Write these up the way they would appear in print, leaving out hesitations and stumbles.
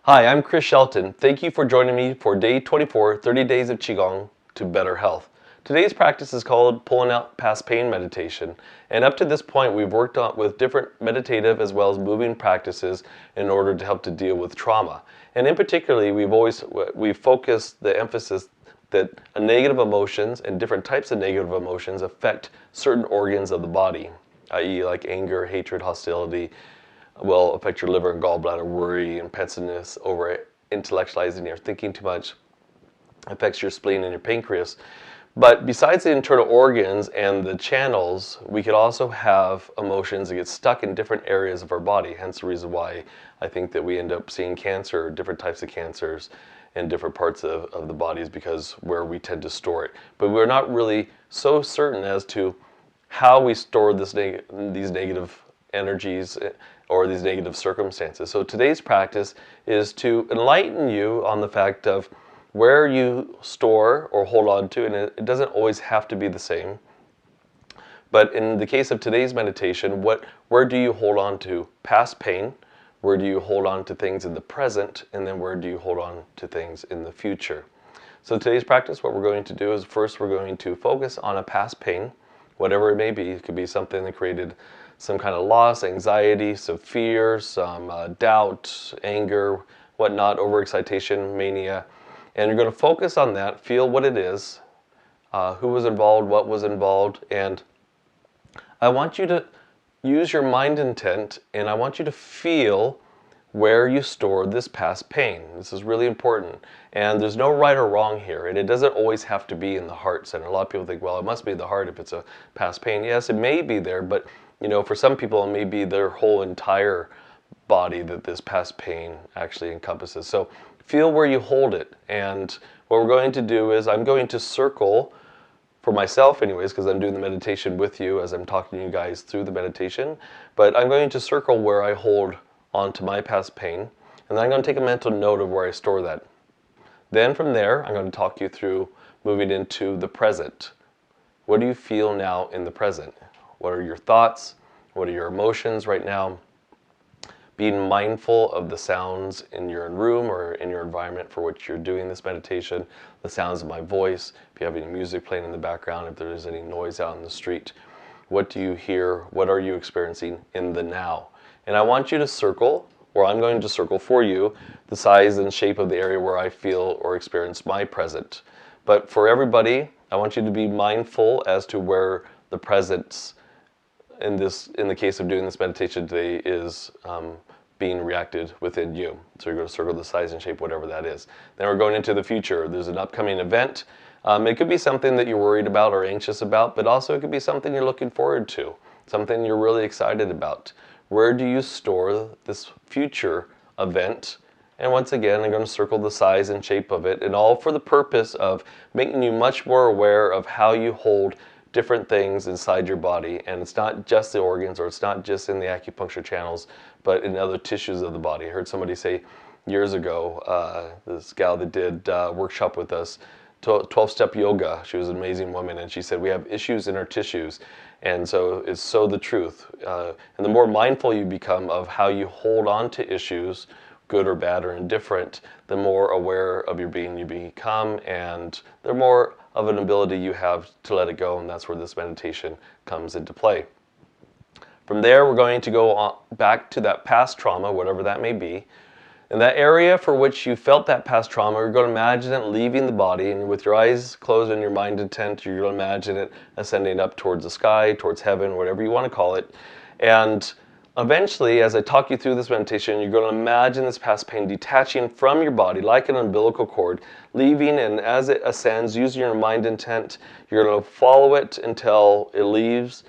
Hi, I'm Chris Shelton. Thank you for joining me for day 24, 30 days of Qigong to better health. Today's practice is called pulling out past pain meditation. And up to this point, we've worked on with different meditative as well as moving practices in order to help to deal with trauma. And in particularly, we've focused the emphasis that negative emotions and different types of negative emotions affect certain organs of the body, i.e. like anger, hatred, hostility, will affect your liver and gallbladder. Worry and pensiveness, over intellectualizing or thinking too much affects your spleen and your pancreas. But besides the internal organs and the channels, we could also have emotions that get stuck in different areas of our body. Hence the reason why I think that we end up seeing cancer, different types of cancers in different parts of the body is because where we tend to store it. But we're not really so certain as to how we store these negative energies or these negative circumstances. So today's practice is to enlighten you on the fact of where you store or hold on to, and it doesn't always have to be the same. But in the case of today's meditation, where do you hold on to past pain? Where do you hold on to things in the present? And then where do you hold on to things in the future? So today's practice, what we're going to do is first we're going to focus on a past pain, whatever it may be. It could be something that created some kind of loss, anxiety, some fear, some doubt, anger, whatnot, overexcitation, mania. And you're going to focus on that, feel what it is, who was involved, what was involved, and I want you to use your mind intent, and I want you to feel where you store this past pain. This is really important. And there's no right or wrong here, and it doesn't always have to be in the heart center. A lot of people think, well, it must be the heart if it's a past pain. Yes, it may be there, but for some people, it may be their whole entire body that this past pain actually encompasses. So feel where you hold it. And what we're going to do is I'm going to circle, for myself anyways, because I'm doing the meditation with you as I'm talking to you guys through the meditation, but I'm going to circle where I hold onto my past pain, and then I'm going to take a mental note of where I store that. Then from there, I'm going to talk you through moving into the present. What do you feel now in the present? What are your thoughts? What are your emotions right now? Being mindful of the sounds in your room or in your environment for which you're doing this meditation, the sounds of my voice, if you have any music playing in the background, if there's any noise out in the street. What do you hear? What are you experiencing in the now? And I want you to circle, or I'm going to circle for you, the size and shape of the area where I feel or experience my present. But for everybody, I want you to be mindful as to where the presence in the case of doing this meditation today is being reacted within you. So you're going to circle the size and shape, whatever that is. Then we're going into the future. There's an upcoming event. It could be something that you're worried about or anxious about, but also it could be something you're looking forward to, something you're really excited about. Where do you store this future event? And once again, I'm going to circle the size and shape of it, and all for the purpose of making you much more aware of how you hold different things inside your body. And it's not just the organs, or it's not just in the acupuncture channels, but in other tissues of the body. I heard somebody say years ago, this gal that did a workshop with us, 12-step yoga. She was an amazing woman, and she said, we have issues in our tissues. And so it's so the truth. And the more mindful you become of how you hold on to issues, good or bad or indifferent, the more aware of your being you become, and the more of an ability you have to let it go, and that's where this meditation comes into play. From there, we're going to go on back to that past trauma, whatever that may be. In that area for which you felt that past trauma, you're going to imagine it leaving the body, and with your eyes closed and your mind intent, you're going to imagine it ascending up towards the sky, towards heaven, whatever you want to call it. And eventually, as I talk you through this meditation, you're going to imagine this past pain detaching from your body like an umbilical cord, leaving, and as it ascends, using your mind intent, you're going to follow it until it leaves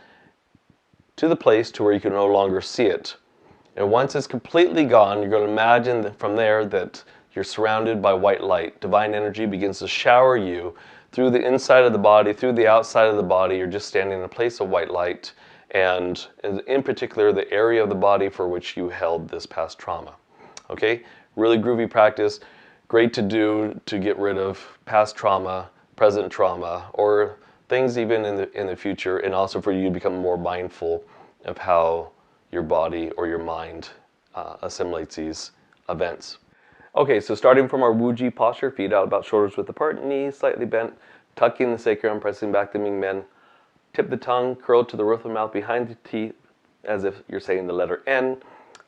to the place to where you can no longer see it. And once it's completely gone, you're going to imagine that from there that you're surrounded by white light. Divine energy begins to shower you through the inside of the body, through the outside of the body. You're just standing in a place of white light, and in particular, the area of the body for which you held this past trauma. Okay? Really groovy practice. Great to do to get rid of past trauma, present trauma, or things even in the future, and also for you to become more mindful of how your body or your mind assimilates these events. Okay, so starting from our Wuji posture, feet out about shoulders width apart, knees slightly bent, tucking the sacrum, pressing back the Ming Men. Tip the tongue, curl to the roof of the mouth behind the teeth, as if you're saying the letter N,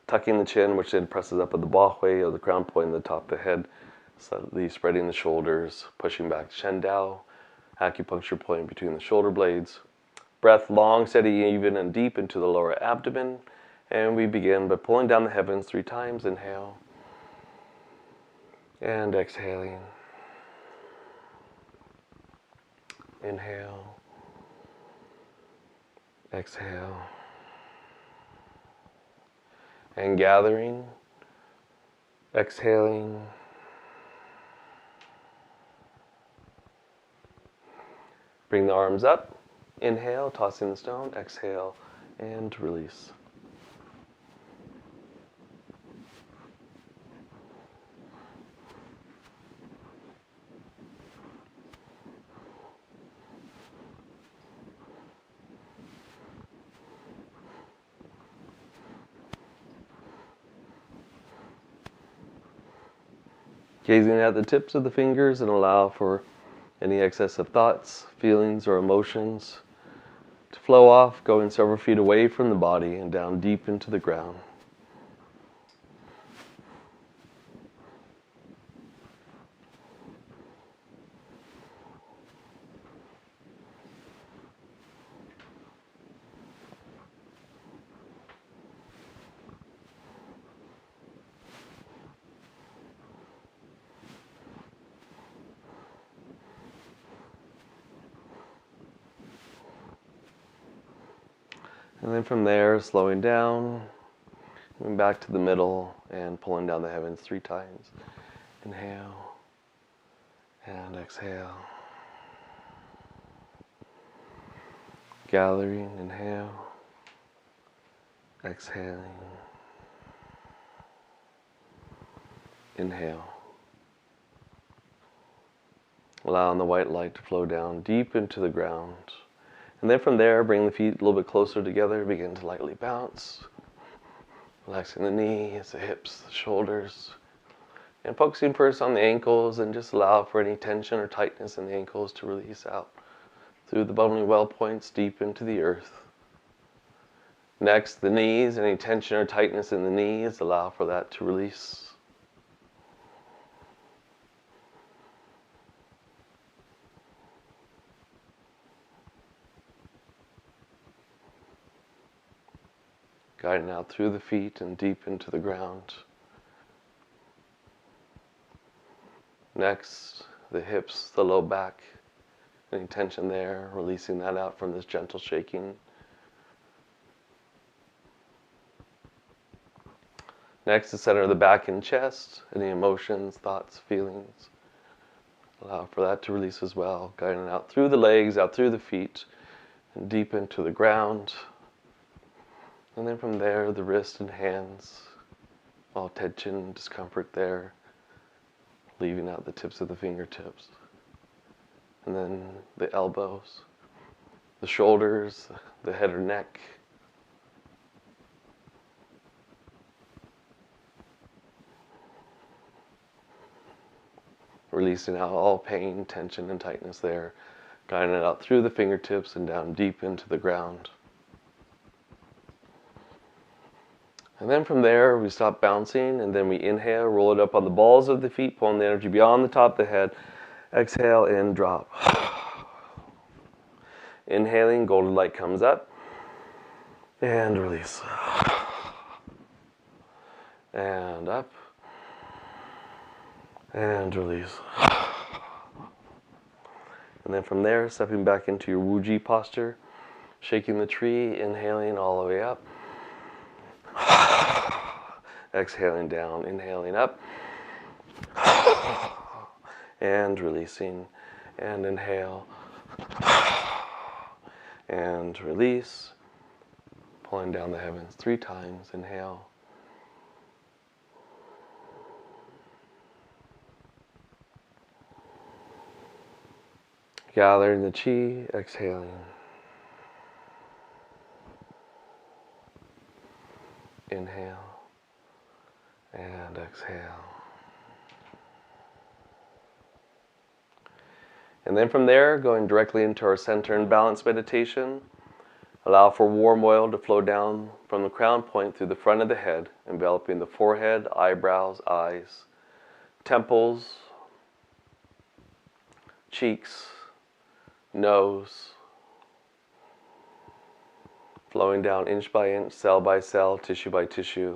tucking the chin, which then presses up at the Bahui of the crown point and the top of the head, slightly spreading the shoulders, pushing back Shen Dao, acupuncture point between the shoulder blades. Breath long, steady, even, and deep into the lower abdomen. And we begin by pulling down the heavens 3 times. Inhale. And exhaling. Inhale. Exhale. And gathering. Exhaling. Bring the arms up. Inhale, tossing the stone. Exhale, and release. Gazing at the tips of the fingers and allow for any excess of thoughts, feelings, or emotions to flow off, going several feet away from the body and down deep into the ground. And then from there, slowing down, moving back to the middle and pulling down the heavens 3 times. Inhale and exhale. Gathering, inhale, exhaling, inhale. Allowing the white light to flow down deep into the ground. And then from there, bring the feet a little bit closer together, begin to lightly bounce. Relaxing the knees, the hips, the shoulders. And focusing first on the ankles, and just allow for any tension or tightness in the ankles to release out through the bony well points deep into the earth. Next, the knees, any tension or tightness in the knees, allow for that to release. Guiding out through the feet and deep into the ground. Next, the hips, the low back, any tension there, releasing that out from this gentle shaking. Next, the center of the back and chest, any emotions, thoughts, feelings. Allow for that to release as well, guiding out through the legs, out through the feet, and deep into the ground. And then from there, the wrists and hands, all tension, discomfort there, leaving out the tips of the fingertips. And then the elbows, the shoulders, the head or neck. Releasing out all pain, tension, and tightness there, guiding it out through the fingertips and down deep into the ground. And then from there, we stop bouncing, and then we inhale, roll it up on the balls of the feet, pulling the energy beyond the top of the head. Exhale and drop. Inhaling, golden light comes up, and release. And up, and release. And then from there, stepping back into your Wuji posture, shaking the tree, inhaling all the way up. Exhaling down, inhaling up. And releasing, and inhale. And release. Pulling down the heavens 3 times, inhale. Gathering the chi, exhaling. Inhale and exhale. And then from there, going directly into our center and balance meditation, allow for warm oil to flow down from the crown point through the front of the head, enveloping the forehead, eyebrows, eyes, temples, cheeks, nose, flowing down inch by inch, cell by cell, tissue by tissue,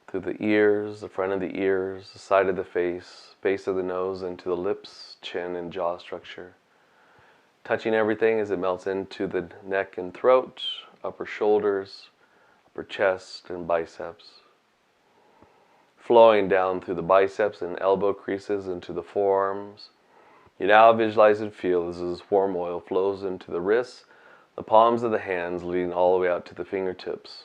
through the ears, the front of the ears, the side of the face, base of the nose, into the lips, chin, and jaw structure. Touching everything as it melts into the neck and throat, upper shoulders, upper chest, and biceps. Flowing down through the biceps and elbow creases into the forearms. You now visualize and feel as this warm oil flows into the wrists, the palms of the hands, leading all the way out to the fingertips.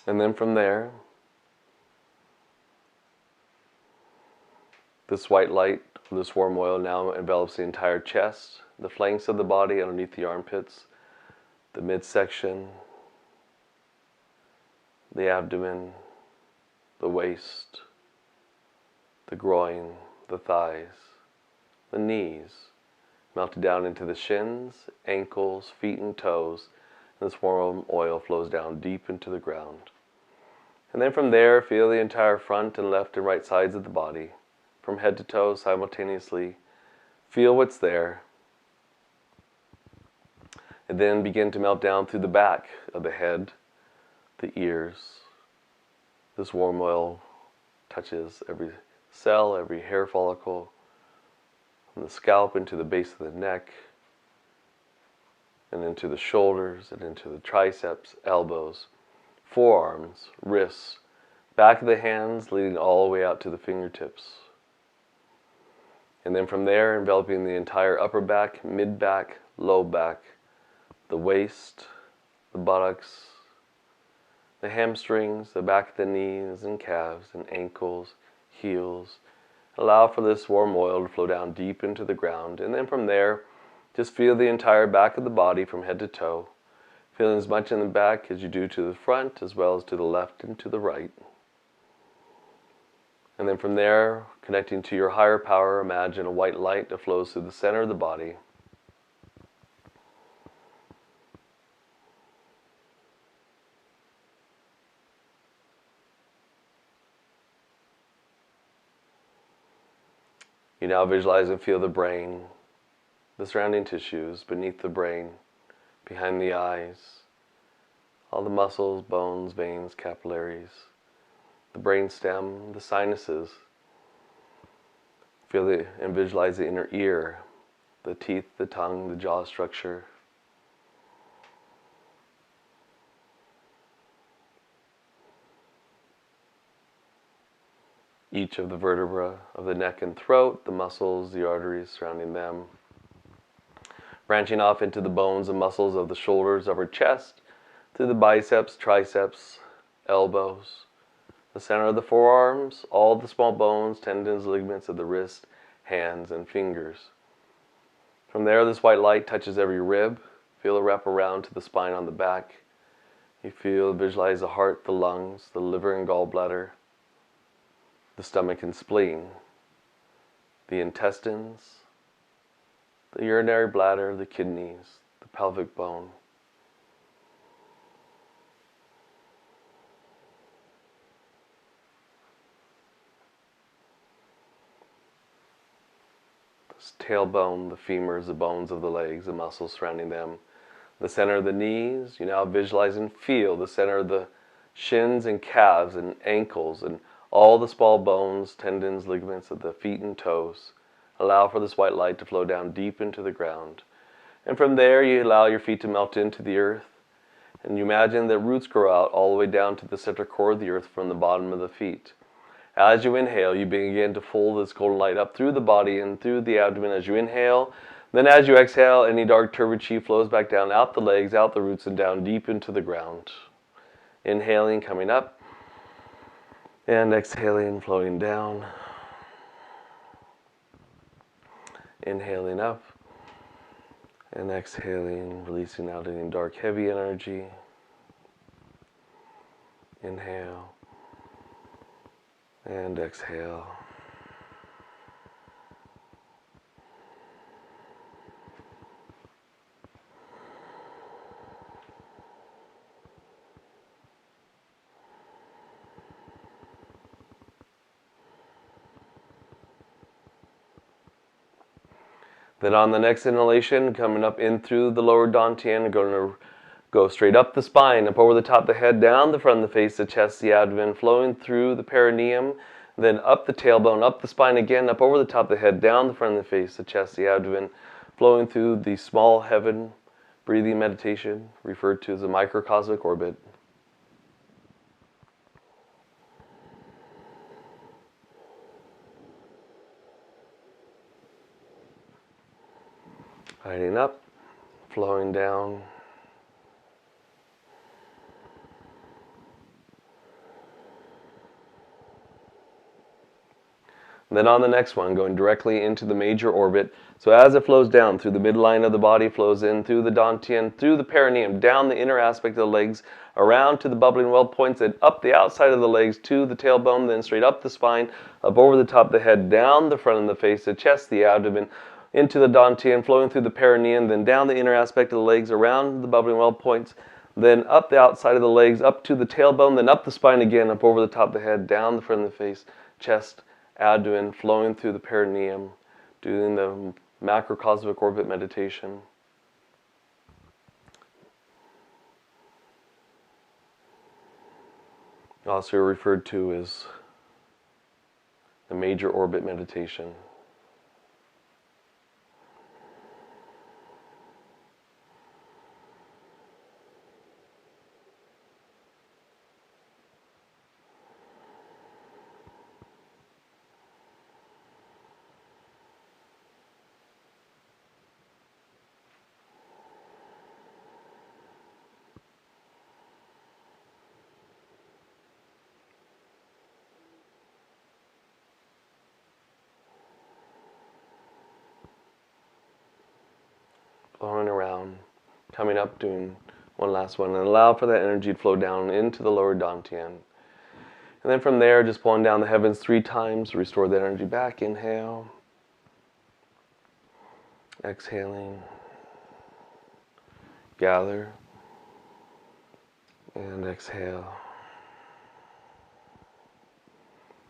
And then from there, this white light, this warm oil now envelops the entire chest, the flanks of the body underneath the armpits, the midsection, the abdomen, the waist, the groin, the thighs, the knees, melted down into the shins, ankles, feet, and toes. And this warm oil flows down deep into the ground. And then from there, feel the entire front and left and right sides of the body, from head to toe simultaneously. Feel what's there. And then begin to melt down through the back of the head, the ears. This warm oil touches every cell, every hair follicle, from the scalp into the base of the neck, and into the shoulders, and into the triceps, elbows, forearms, wrists, back of the hands, leading all the way out to the fingertips. And then from there, enveloping the entire upper back, mid back, low back, the waist, the buttocks, the hamstrings, the back of the knees and calves and ankles, heels. Allow for this warm oil to flow down deep into the ground. And then from there, just feel the entire back of the body from head to toe. Feeling as much in the back as you do to the front, as well as to the left and to the right. And then from there, connecting to your higher power, imagine a white light that flows through the center of the body. You now visualize and feel the brain, the surrounding tissues beneath the brain, behind the eyes, all the muscles, bones, veins, capillaries, the brain stem, the sinuses. Feel and visualize the inner ear, the teeth, the tongue, the jaw structure. Each of the vertebrae of the neck and throat, the muscles, the arteries surrounding them. Branching off into the bones and muscles of the shoulders, upper chest, through the biceps, triceps, elbows, the center of the forearms, all the small bones, tendons, ligaments of the wrist, hands, and fingers. From there, this white light touches every rib. Feel it wrap around to the spine on the back. You feel, visualize the heart, the lungs, the liver and gallbladder, the stomach and spleen, the intestines, the urinary bladder, the kidneys, the pelvic bone. This tailbone, the femurs, the bones of the legs, the muscles surrounding them, the center of the knees. You now visualize and feel the center of the shins and calves and ankles and all the small bones, tendons, ligaments of the feet and toes. Allow for this white light to flow down deep into the ground. And from there, you allow your feet to melt into the earth. And you imagine that roots grow out all the way down to the center core of the earth from the bottom of the feet. As you inhale, you begin to fold this golden light up through the body and through the abdomen as you inhale. Then as you exhale, any dark turbid chi flows back down, out the legs, out the roots, and down deep into the ground. Inhaling, coming up. And exhaling, flowing down. Inhaling up and exhaling, releasing out any dark, heavy energy. Inhale and exhale. Then on the next inhalation, coming up in through the lower dantian, going to go straight up the spine, up over the top of the head, down the front of the face, the chest, the abdomen, flowing through the perineum, then up the tailbone, up the spine again, up over the top of the head, down the front of the face, the chest, the abdomen, flowing through the small heaven, breathing meditation, referred to as a microcosmic orbit. Lighting up, flowing down. Then on the next one, going directly into the major orbit. So as it flows down through the midline of the body, flows in through the dantian, through the perineum, down the inner aspect of the legs, around to the bubbling well points, and up the outside of the legs to the tailbone, then straight up the spine, up over the top of the head, down the front of the face, the chest, the abdomen, into the dantian, flowing through the perineum, then down the inner aspect of the legs, around the bubbling well points, then up the outside of the legs, up to the tailbone, then up the spine again, up over the top of the head, down the front of the face, chest, abdomen, flowing through the perineum, doing the macrocosmic orbit meditation. Also referred to as the major orbit meditation. Flowing around, coming up, doing one last one, and allow for that energy to flow down into the lower dantian. And then from there, just pulling down the heavens 3 times to restore that energy back. Inhale, exhaling, gather, and exhale,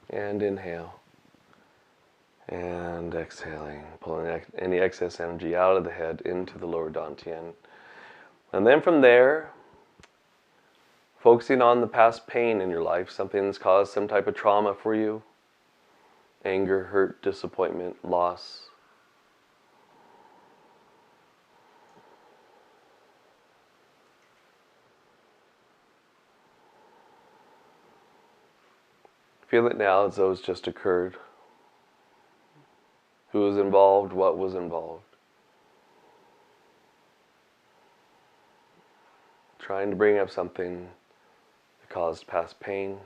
and inhale, and exhaling, pulling any excess energy out of the head into the lower dantian. And then from there, focusing on the past pain in your life, something that's caused some type of trauma for you, anger, hurt, disappointment, loss. Feel it now as though it's just occurred. Who was involved? What was involved? Trying to bring up something that caused past pain.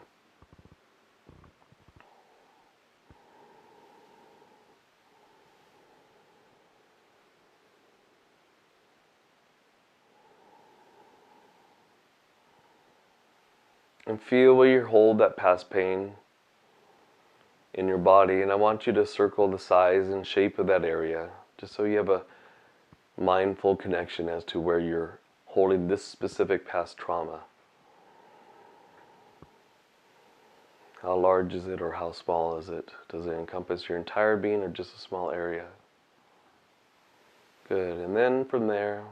And feel where you hold that past pain in your body, and I want you to circle the size and shape of that area, just so you have a mindful connection as to where you're holding this specific past trauma. How large is it or how small is it? Does it encompass your entire being or just a small area? Good, and then from there,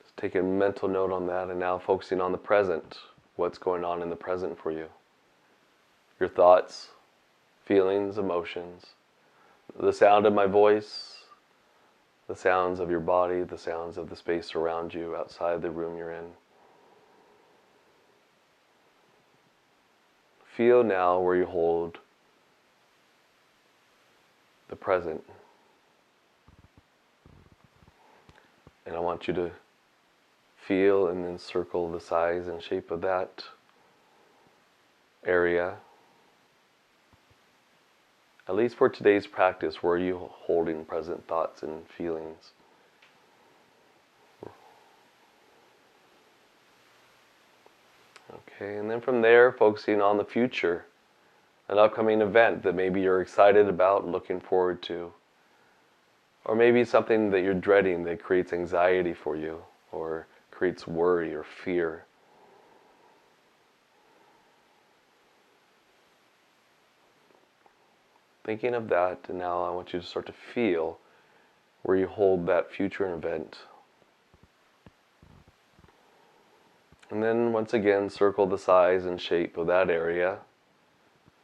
just take a mental note on that, and now focusing on the present. What's going on in the present for you? Your thoughts, feelings, emotions, the sound of my voice, the sounds of your body, the sounds of the space around you, outside the room you're in. Feel now where you hold the present. And I want you to feel and then circle the size and shape of that area At least for today's practice, where are you holding present thoughts and feelings? Okay, and then from there, focusing on the future, an upcoming event that maybe you're excited about and looking forward to. Or maybe something that you're dreading that creates anxiety for you, or creates worry or fear. Thinking of that, and now I want you to start to feel where you hold that future event. And then once again, circle the size and shape of that area.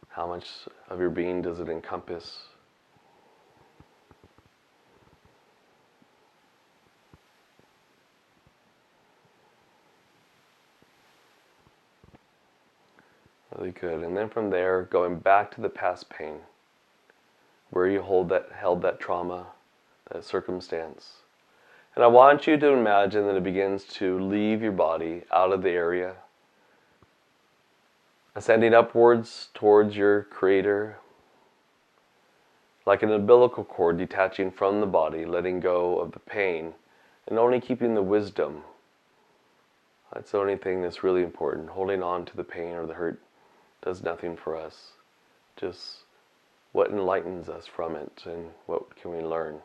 How much of your being does it encompass? Really good. And then from there, going back to the past pain, where you held that trauma, that circumstance. And I want you to imagine that it begins to leave your body out of the area, ascending upwards towards your Creator, like an umbilical cord detaching from the body, letting go of the pain, and only keeping the wisdom. That's the only thing that's really important. Holding on to the pain or the hurt does nothing for us. Just what enlightens us from it, and what can we learn?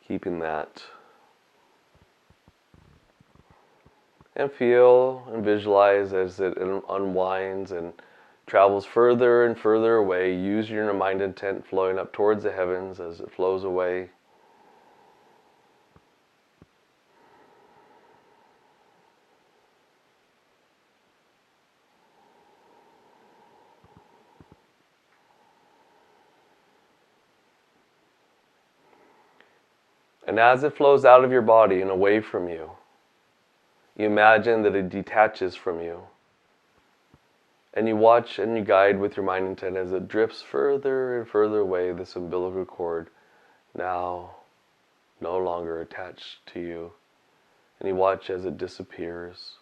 Keeping that. And feel and visualize as it unwinds and travels further and further away. Use your mind intent flowing up towards the heavens as it flows away. And as it flows out of your body and away from you, you imagine that it detaches from you. And you watch and you guide with your mind intent as it drifts further and further away, this umbilical cord, now no longer attached to you. And you watch as it disappears,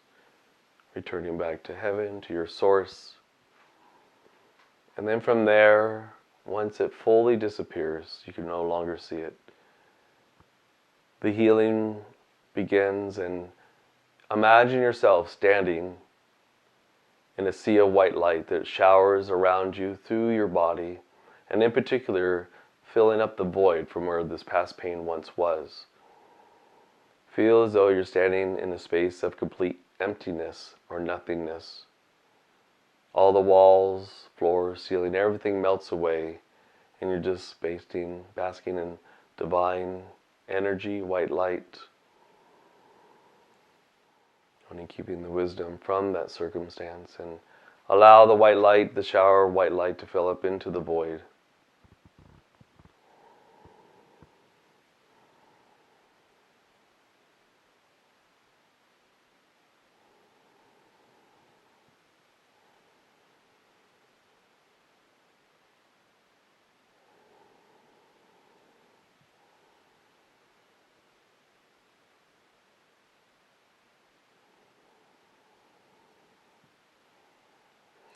returning back to heaven, to your source. And then from there, once it fully disappears, you can no longer see it. The healing begins, and imagine yourself standing in a sea of white light that showers around you through your body, and in particular, filling up the void from where this past pain once was. Feel as though you're standing in a space of complete emptiness or nothingness. All the walls, floor, ceiling, everything melts away, and you're just basking in divine energy, white light, only keeping the wisdom from that circumstance, and allow the white light, the shower of white light, to fill up into the void.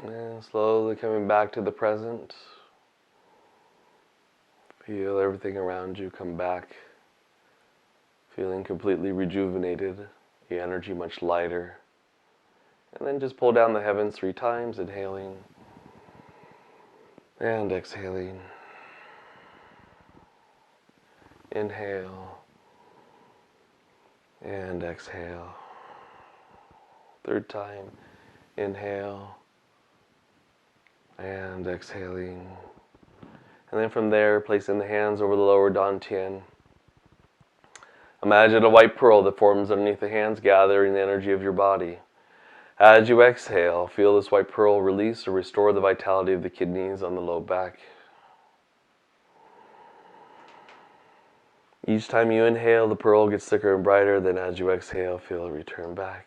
And slowly coming back to the present. Feel everything around you come back, feeling completely rejuvenated, the energy much lighter. And then just pull down the heavens 3 times, inhaling and exhaling. Inhale and exhale. 3rd time, inhale and exhaling. And then from there, placing the hands over the lower dantian. Imagine a white pearl that forms underneath the hands, gathering the energy of your body. As you exhale, feel this white pearl release or restore the vitality of the kidneys on the low back. Each time you inhale, the pearl gets thicker and brighter. Then as you exhale, feel it return back.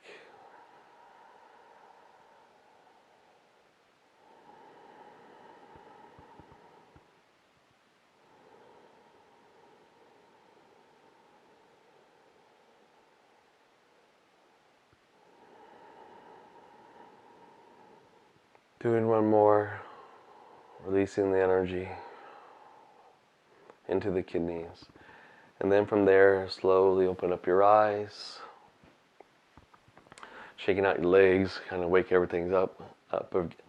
Doing one more. releasing the energy into the kidneys. And then from there, slowly open up your eyes, shaking out your legs, kind of wake everything up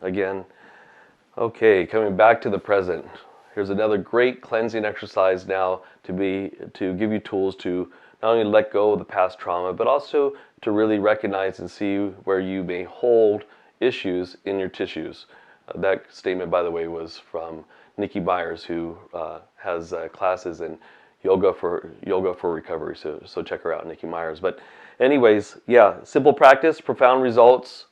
again. Okay, coming back to the present. Here's another great cleansing exercise now to give you tools to not only let go of the past trauma, but also to really recognize and see where you may hold issues in your tissues. That statement, by the way, was from Nikki Myers, who has classes in yoga for recovery. So check her out, Nikki Myers. But anyways, yeah, simple practice, profound results.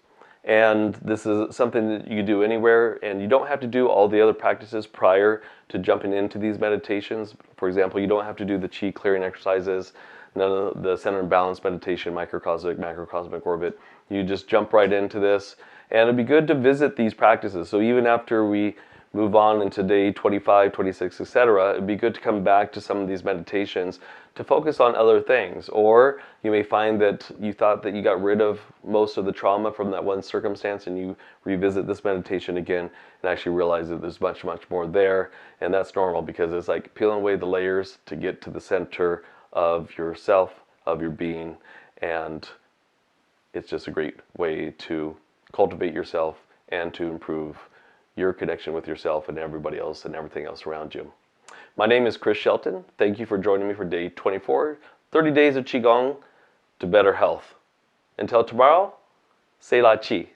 And this is something that you can do anywhere, and you don't have to do all the other practices prior to jumping into these meditations. For example, you don't have to do the chi clearing exercises, none of the center and balance meditation, microcosmic, macrocosmic orbit. You just jump right into this, and it'd be good to visit these practices. So even after we move on into day 25, 26, etc., it'd be good to come back to some of these meditations to focus on other things. Or you may find that you thought that you got rid of most of the trauma from that one circumstance, and you revisit this meditation again and actually realize that there's much, much more there. And that's normal, because it's like peeling away the layers to get to the center of yourself, of your being. And it's just a great way to cultivate yourself and to improve your connection with yourself and everybody else and everything else around you. My name is Chris Shelton. Thank you for joining me for day 24, 30 days of Qigong to better health. Until tomorrow, Sei La Chi.